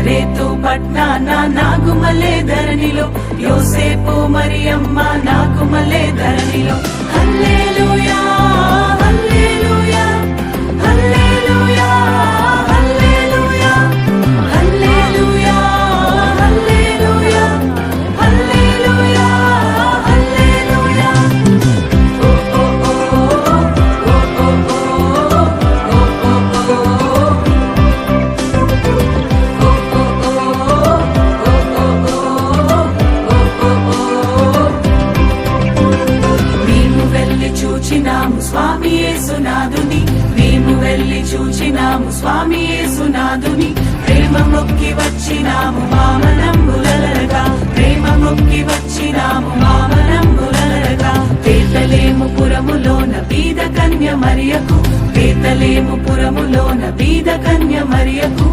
నజరేతు పట్నాన నాగుమలే ధరణిలో యోసేపు మరియమ్మ నాగుమలే ధరణిలో హల్లెలూయా హల్లెలూయా హల్లెలూయా హల్లెలూయా హల్లెలూయా హల్లెలూయా హల్లెలూయా హల్లెలూయా ఓ ఓ ఓ చూచినాము స్వామి యేసునాథుని మేము వెళ్ళి చూచినాము స్వామి యేసునాథుని ప్రేమ మొక్కి వచ్చినాము మామనంబులరగా ప్రేమ మొక్కి వచ్చినాము మామనంబులరగా బేతలేము పురములోన బీద కన్య మరియకు బేతలేము పురములోన బీద కన్య మరియకు